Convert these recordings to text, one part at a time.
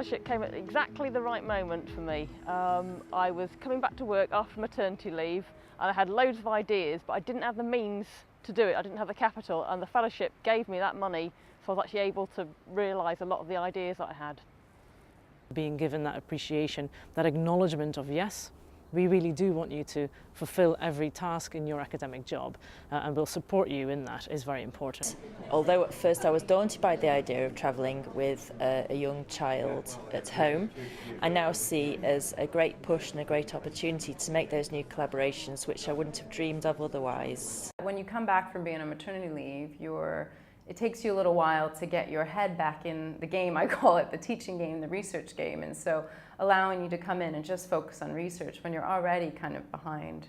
fellowship came at exactly the right moment for me. I was coming back to work after maternity leave and I had loads of ideas, but I didn't have the means to do it. I didn't have the capital, and the fellowship gave me that money, so I was actually able to realise a lot of the ideas that I had. Being given that appreciation, that acknowledgement of yes, we really do want you to fulfil every task in your academic job and we'll support you in that is very important. Although at first I was daunted by the idea of travelling with a young child at home, I now see as a great push and a great opportunity to make those new collaborations which I wouldn't have dreamed of otherwise. When you come back from being on maternity leave, it takes you a little while to get your head back in the game, I call it, the teaching game, the research game, and so allowing you to come in and just focus on research when you're already kind of behind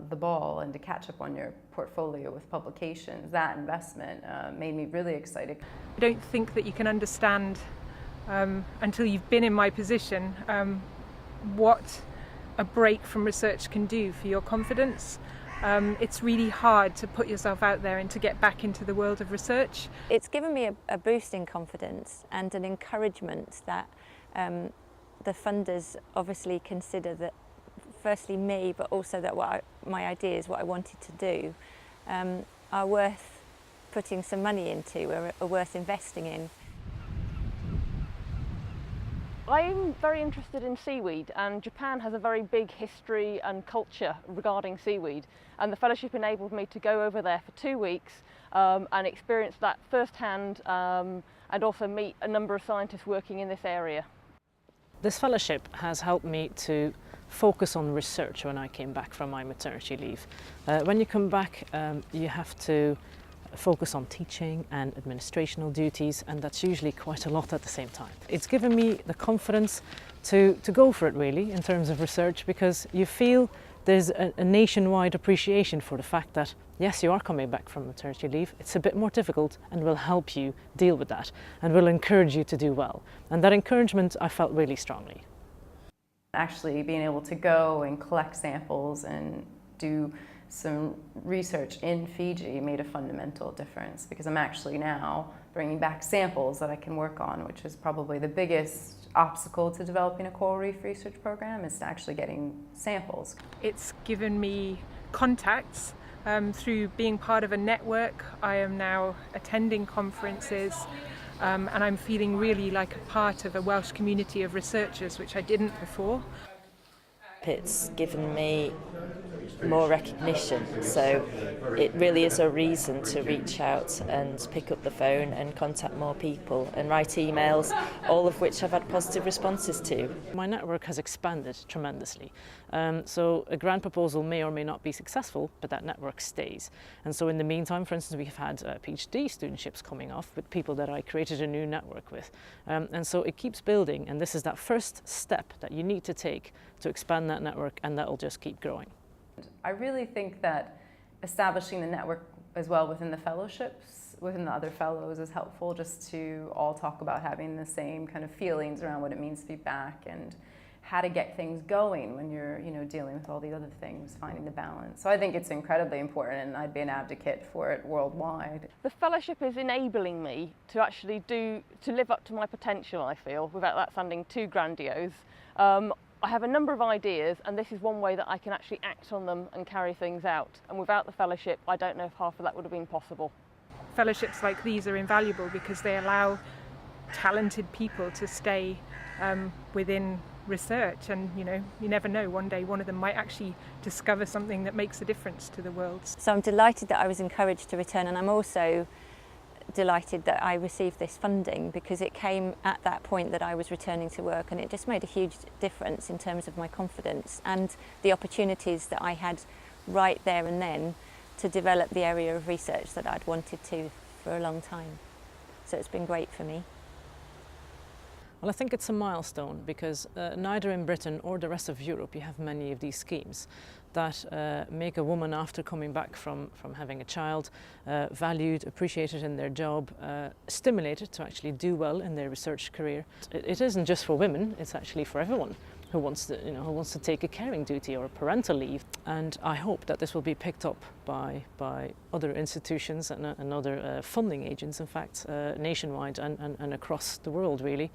the ball, and to catch up on your portfolio with publications, that investment made me really excited. I don't think that you can understand until you've been in my position what a break from research can do for your confidence. It's really hard to put yourself out there and to get back into the world of research. It's given me a boost in confidence and an encouragement that the funders obviously consider that, firstly me, but also that my ideas, what I wanted to do, are worth putting some money into, are worth investing in. I'm very interested in seaweed, and Japan has a very big history and culture regarding seaweed, and the fellowship enabled me to go over there for 2 weeks and experience that firsthand and also meet a number of scientists working in this area. This fellowship has helped me to focus on research when I came back from my maternity leave. When you come back, you have to focus on teaching and administrational duties, and that's usually quite a lot at the same time. It's given me the confidence to go for it really in terms of research, because you feel there's a nationwide appreciation for the fact that yes, you are coming back from maternity leave, it's a bit more difficult, and we'll help you deal with that and we'll encourage you to do well. And that encouragement I felt really strongly. Actually being able to go and collect samples and do some research in Fiji made a fundamental difference, because I'm actually now bringing back samples that I can work on, which is probably the biggest obstacle to developing a coral reef research program, is actually getting samples. It's given me contacts through being part of a network. I am now attending conferences and I'm feeling really like a part of a Welsh community of researchers, which I didn't before. It's given me more recognition, so it really is a reason to reach out and pick up the phone and contact more people and write emails, all of which I've had positive responses to. My network has expanded tremendously, so a grant proposal may or may not be successful, but that network stays. And so in the meantime, for instance, we've had PhD studentships coming off with people that I created a new network with, and so it keeps building, and this is that first step that you need to take to expand that network, and that will just keep growing. I really think that establishing the network as well within the fellowships, within the other fellows, is helpful, just to all talk about having the same kind of feelings around what it means to be back and how to get things going when you're dealing with all these other things, finding the balance. So I think it's incredibly important, and I'd be an advocate for it worldwide. The fellowship is enabling me to actually live up to my potential, I feel, without that sounding too grandiose. I have a number of ideas, and this is one way that I can actually act on them and carry things out. And without the fellowship, I don't know if half of that would have been possible. Fellowships like these are invaluable because they allow talented people to stay within research, and you never know, one day one of them might actually discover something that makes a difference to the world. So I'm delighted that I was encouraged to return, and I'm also delighted that I received this funding, because it came at that point that I was returning to work, and it just made a huge difference in terms of my confidence and the opportunities that I had right there and then to develop the area of research that I'd wanted to for a long time. So it's been great for me. Well, I think it's a milestone, because neither in Britain or the rest of Europe you have many of these schemes that make a woman, after coming back from having a child, valued, appreciated in their job, stimulated to actually do well in their research career. It isn't just for women, it's actually for everyone who wants to take a caring duty or a parental leave. And I hope that this will be picked up by other institutions and other funding agents, in fact, nationwide and across the world really.